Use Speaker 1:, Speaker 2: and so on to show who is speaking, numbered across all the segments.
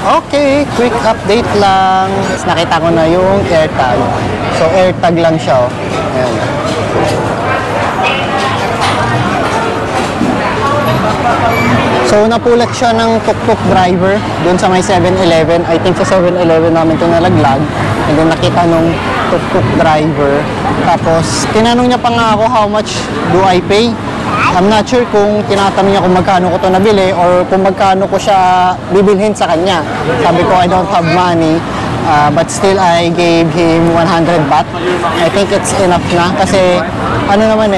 Speaker 1: Okay, quick update lang. Nakita ko na yung AirTag. So, AirTag lang siya. Ayan. So, napulat siya ng tuk-tuk driver doon sa may 7-Eleven. I think sa 7-Eleven namin ito nalaglag. And then nakita nung tuk-tuk driver. Tapos, tinanong niya pa nga ako how much do I pay. I'm not sure kung tinatanong niya kung magkano ko ito nabili or kung magkano ko siya bibilhin sa kanya. Sabi ko, I don't have money. But still, I gave him 100 baht. I think it's enough na. Kasi, ano naman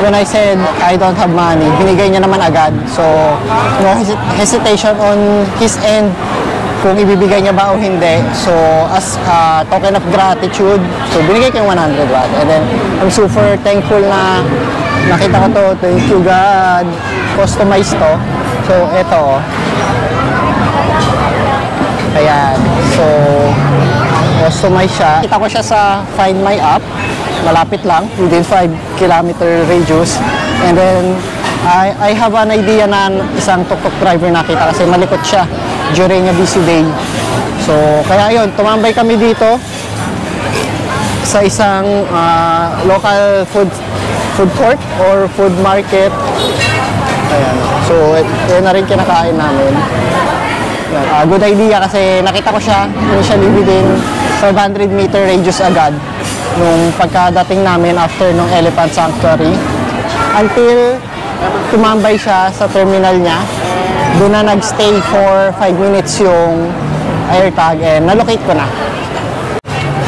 Speaker 1: when I said I don't have money, binigay niya naman agad. So, no hesitation on his end kung ibibigay niya ba o hindi. So, as a token of gratitude, so binigay ko yung 100 baht. And then, I'm super thankful na nakita ko to. Thank you, God. Customize to. So, eto. Ayan. So, customize siya. Kita ko siya sa Find My app. Malapit lang, within 5-kilometer radius. And then, I have an idea na isang tuk-tuk driver nakita kasi malikot siya during a busy day. So, kaya yun, tumambay kami dito sa isang local food court or food market. Ayan. So, yun na rin kinakain namin. Good idea kasi nakita ko siya initially within 500 meter radius agad nung pagkadating namin after nung Elephant Sanctuary until tumambay siya sa terminal niya. Doon na nagstay for 5 minutes yung AirTag and nalocate ko na.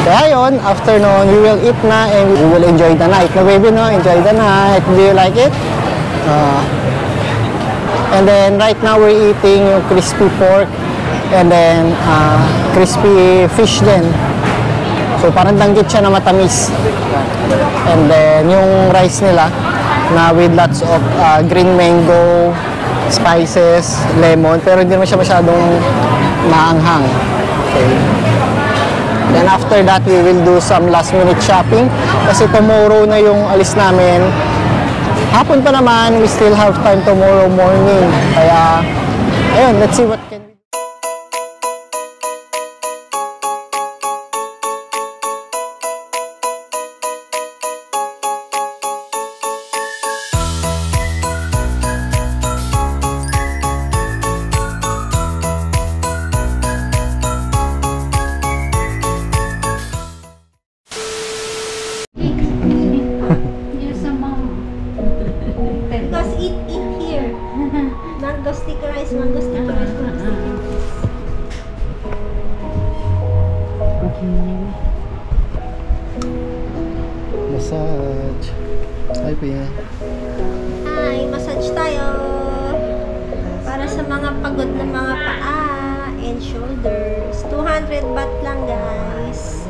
Speaker 1: Kaya yun, after nun, we will eat na and we will enjoy the night. No baby, no? Enjoy the night. Do you like it? And then right now we're eating yung crispy pork and then crispy fish din. So parang danggit siya na matamis. And then yung rice nila na with lots of green mango, spices, lemon, pero hindi naman siya masyadong maanghang. Okay. Then after that, we will do some last minute shopping kasi tomorrow na yung alis namin. Hapon pa naman, we still have time tomorrow morning. Kaya, ayun, let's see what can we do. Massage. Hi, Pia.
Speaker 2: Hi, massage tayo. Para sa mga pagod na mga paa and shoulders. 200 baht lang, guys.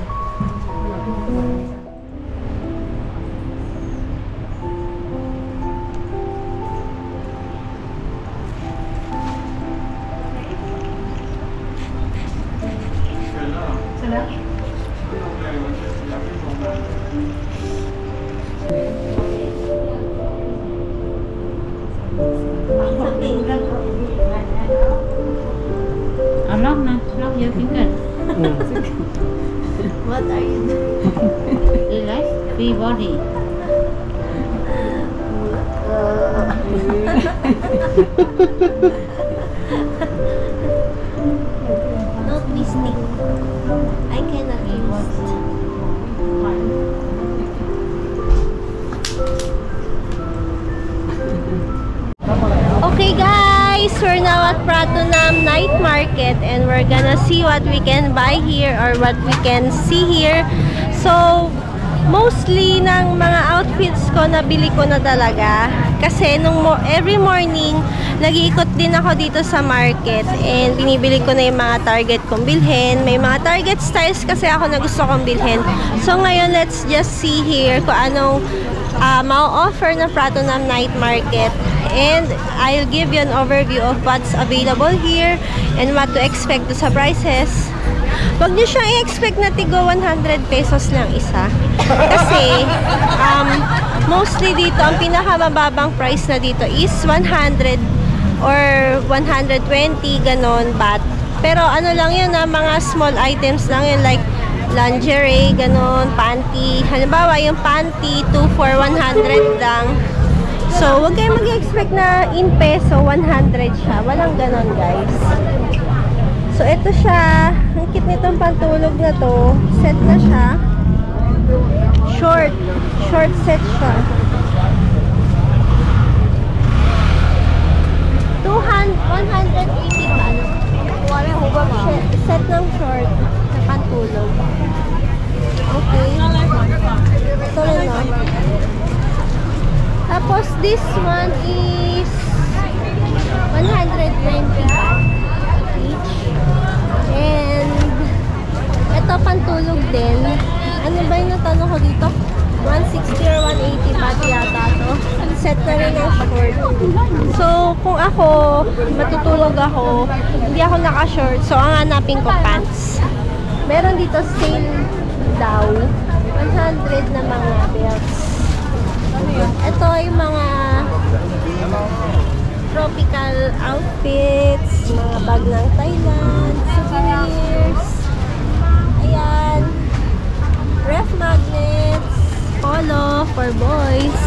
Speaker 3: Lock your finger.
Speaker 2: What are you doing?
Speaker 3: Relax, free body.
Speaker 2: Don't mistake. I cannot resist. Okay guys, we're now at Pratunam Night Market and we're gonna see what we can buy here or what we can see here. So, mostly ng mga outfits ko nabili ko na talaga kasi every morning nag-iikot din ako dito sa market and binibili ko na yung mga target kong bilhin. May mga target styles kasi ako na gusto kong bilhin. So ngayon, let's just see here kung anong ma-offer na Pratunam Night Market. And I'll give you an overview of what's available here and what to expect sa prices. Huwag niyo siyang i-expect na tigo 100 pesos lang isa. Kasi, mostly dito, ang pinakamababang price na dito is 100 or 120, ganon, baht. Pero ano lang yun na mga small items lang yun, like lingerie, ganon, panty. Halimbawa, yung panty, 2 for 100 lang. So, huwag kayong mag-expect na in peso, 100 siya. Walang ganon, guys. So, ito siya. Ang cute nitong pantulog na to. Set na siya. Short. Short set siya. 180 pa. Set ng short na pantulog. Okay. Ito rin, no? Tapos, this one is 120 each. And, ito pantulog din. Ano ba yung natanong ko dito? 160 or 180 pati yata to. Set na rin ang short. So, kung ako, matutulog ako, hindi ako naka-short. So, ang hanapin ko, pants. Meron dito sale daw. 100 na mga belts. Ito yung mga tropical outfits, mga bag ng Thailand, souvenirs. Ayan. Ref magnets, polo for boys.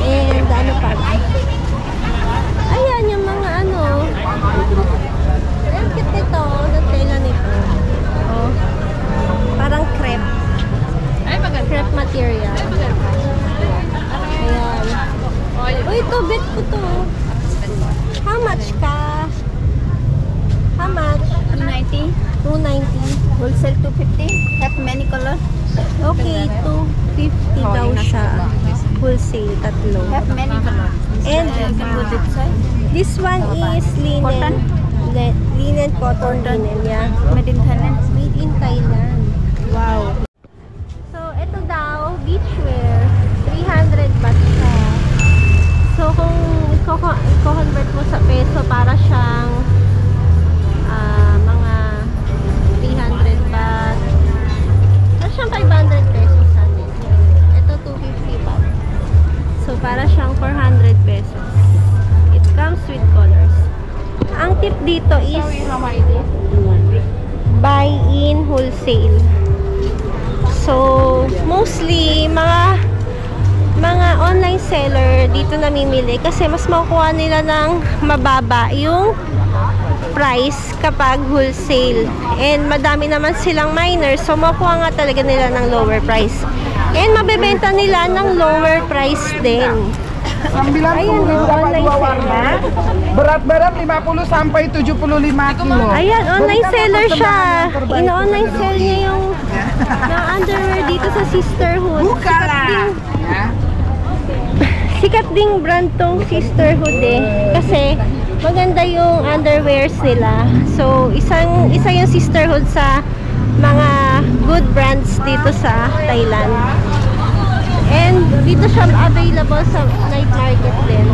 Speaker 2: And ano pa? Ayan yung mga ano. Ang cute nito, ng tela nito. Oh. Parang crepe. Crepe material. Ayan. Uy, ito, bet ko to. How much ka? How much?
Speaker 4: 290.
Speaker 2: 290.
Speaker 4: Wholesale 250. Have many colors.
Speaker 2: Okay, 250 daw siya. Wholesale, tatlo.
Speaker 4: Have many colors.
Speaker 2: And
Speaker 4: You can put it side.
Speaker 2: this one is linen. Linen, cotton linen, yeah.
Speaker 4: Made in Thailand.
Speaker 2: Made in Thailand. Wow. So, ito daw, beachwear. 300 baht siya. So, kung i-convert mo sa peso, para siyang mga 300 baht. Para siyang 500 pesos sa atin. Ito, 250 baht. So, para siyang 400 pesos. It comes with colors. Ang tip dito is buy in wholesale. So, mostly, mga online seller dito namimili kasi mas makukuha nila ng mababa yung price kapag wholesale. And madami naman silang minors, so makukuha nga talaga nila ng lower price. And mabebenta nila ng lower price din. Ayan, online seller.
Speaker 5: Berat-berat 50 sampai 75 kilo.
Speaker 2: Ayan, online seller siya. In-online sell niya yung underwear dito sa Sisterhood. Sikat ding brand tong Sisterhood eh. Kasi maganda yung underwears nila. So, isa yung Sisterhood sa mga good brands dito sa Thailand. And dito siya available sa night market din.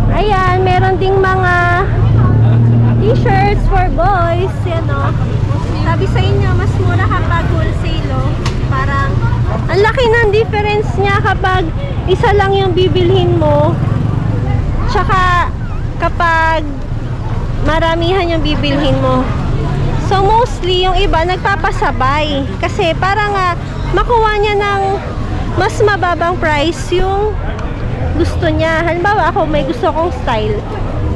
Speaker 2: Ayan, meron ding mga t-shirts for boys. Yan o. Sabi sa inyo, mas mura kapag wholesale o. Parang, ang laki ng difference niya kapag isa lang yung bibilhin mo. Tsaka, kapag maramihan yung bibilhin mo. So, mostly, yung iba, nagpapasabay. Kasi, para nga, makuha niya ng mas mababang price yung gusto niya. Halimbawa, ako, may gusto kong style.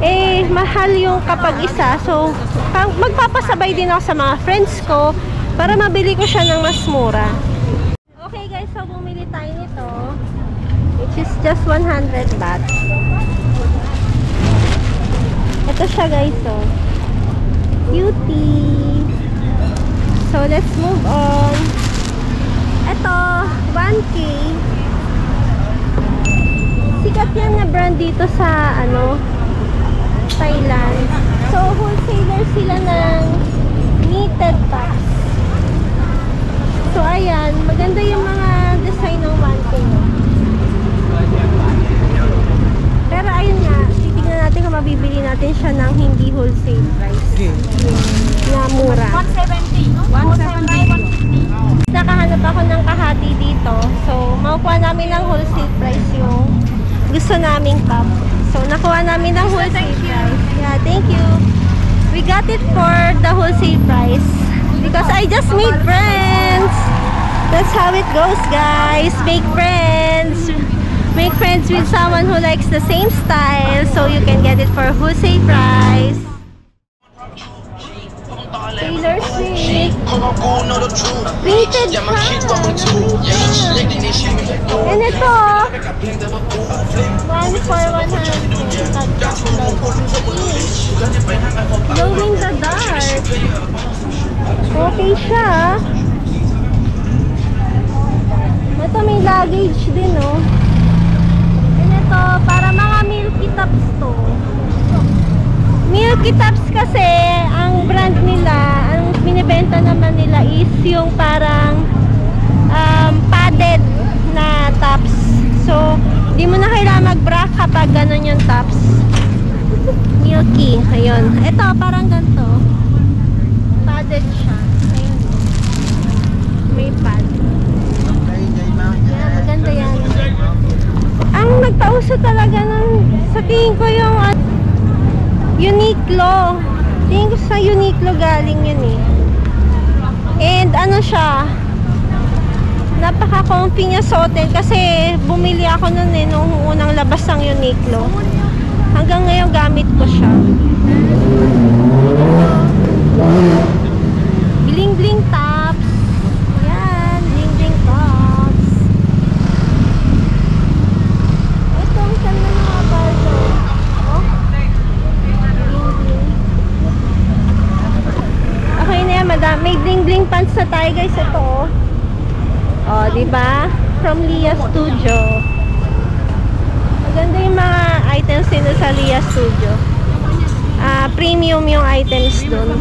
Speaker 2: Eh, mahal yung kapag isa. So, magpapasabay din ako sa mga friends ko para mabili ko siya ng mas mura. Okay, guys. So, bumili tayo nito. Which is just 100 baht. Ito siya, guys. So, cutie. So, let's move on. Ito, 1K. Sikat yan na brand dito sa, Thailand. So, wholesaler sila ng knitted tops. So, ayan. Maganda yung mga design ng 1K. Pero, ayun nga. Titignan natin kung mabibili natin siya ng hindi wholesale price. Na mura.
Speaker 4: 170. 170.
Speaker 2: Nakahanap ako ng kahati dito. So, makukuha namin ng wholesale price yung gusto naming top. So, nakuha namin ng wholesale price. Yeah, got it for the wholesale price because I just made friends. That's how it goes, guys. Make friends. Make friends with someone who likes the same style so you can get it for wholesale price. Taylor Swift. Printed siya. And ito, 1 for 100. Glow in the dark. Okay siya. Ito may luggage din, oh. And ito, para mga Milky Tops to. Milky Tops kasi, ang brand nila, ang binibenta naman nila is yung parang padded na tops. So, di mo na kailangan mag-bra kapag ganun yung tops. Milky, ayun. Ito, parang ganito. Padded siya. Ayun. May pad. Yan, maganda yan. Ang nagpauso talaga ng, sa tingin ko yung Uniqlo. Tingin ko sa Uniqlo galing yun eh. And ano siya, napaka-comfy niya suotin kasi bumili ako nun eh nung unang labas ng Uniqlo. Hanggang ngayon gamit ko siya. Bling-bling tops. Yan, bling-bling tops. Ito ang ganda ng mga bardo. Oh. Okay na yan, madam. May bling-bling pants na tayo, guys. Ito, oh. Oh, diba? From Lia Studio. Maganda yung mga items nila sa Lia Studio. Premium yung items dun.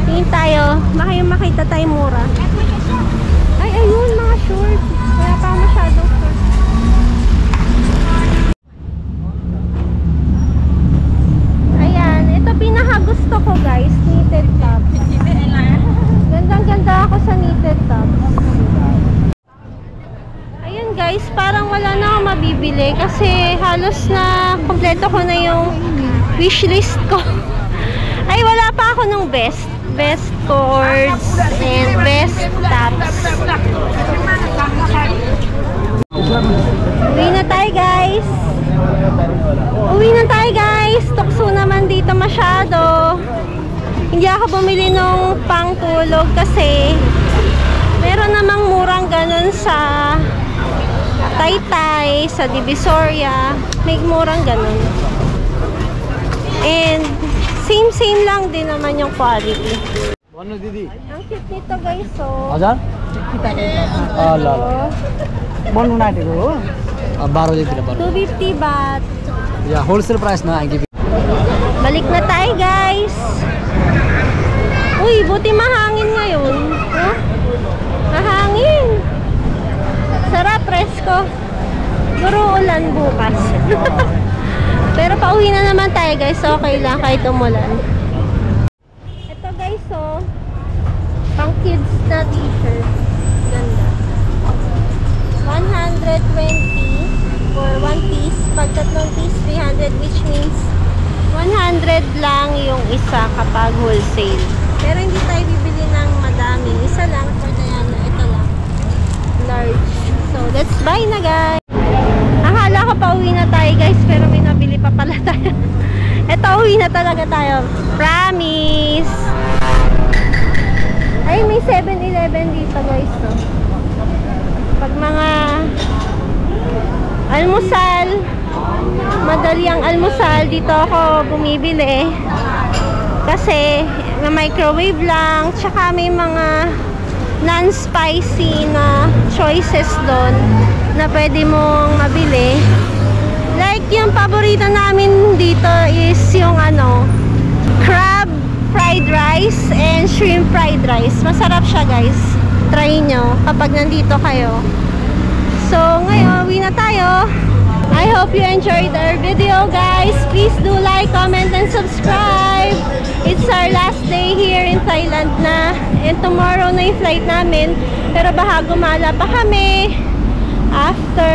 Speaker 2: Tingin tayo. Baka yung makita tayo mura. Ay, ayun, mga shorts. Kaya pa masyadong shorts. Ayan, ito pinakagusto ko, guys. Knitted tops. Gandang-ganda ako sa knitted tops. Ayun, guys, parang wala na akong mabibili kasi halos na kompleto ko na yung wishlist ko. Ay, wala pa ako ng best cords and best tops. Uwi na tayo, guys. Uwi na tayo, guys. Tukso naman dito masyado. Hindi ako bumili nung pangtulog kasi meron namang murang ganun sa Taytay, sa Divisoria. May murang ganun. And same lang din naman yung quality.
Speaker 1: Ano, Didi?
Speaker 2: Ang cute nito, guys, so.
Speaker 1: Ajan? Allah. Bon na dito. 12 dito na
Speaker 2: 250 baht.
Speaker 1: Yeah, wholesale price na.
Speaker 2: Balik na tayo, guys. Uy, buti mahangin ngayon. Huh? Mahangin. Sarap, presko. Siguro ulan bukas. Pero pauwi na naman tayo, guys. Okay lang kahit umulan. Ito, guys, so pang kids na t-shirt. Ganda. 120 for one piece. Pag tatlong piece, 300, which means 100 lang yung isa kapag wholesale. Pero hindi tayo bibili ng madami. Isa lang for Diana. Ito lang. Large. So, let's buy na, guys. Akala ko pa uwi na tayo, guys. Pero may nabili pa pala tayo. Ito, uwi na talaga tayo. Promise. Ay, may 7-Eleven dito, guys. So, pag mga almusal, madali ang almusal, dito ako bumibili. Kasi microwave lang, tsaka may mga non-spicy na choices doon na pwede mong mabili. Like yung paborito namin dito is yung crab fried rice and shrimp fried rice. Masarap siya, guys. Try nyo kapag nandito kayo. So ngayon, uwi na tayo. I hope you enjoyed our video, guys. Please do like, comment, and subscribe. It's our last day here in Thailand na. And tomorrow na yung flight namin. Pero baka gumala pa kami after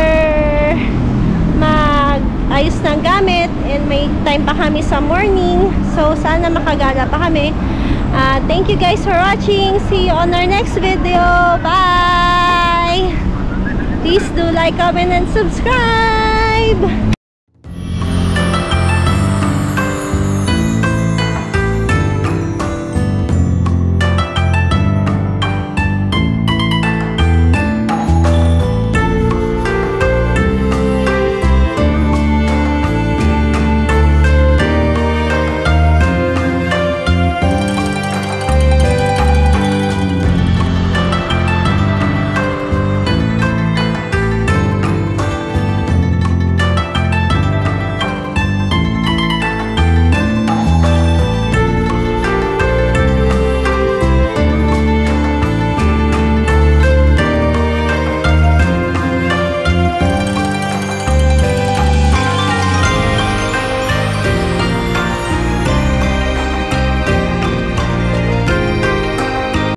Speaker 2: ayos ng gamit, and may time pa kami sa morning. So, sana makagala pa kami. Thank you guys for watching. See you on our next video. Bye! Please do like, comment, and subscribe!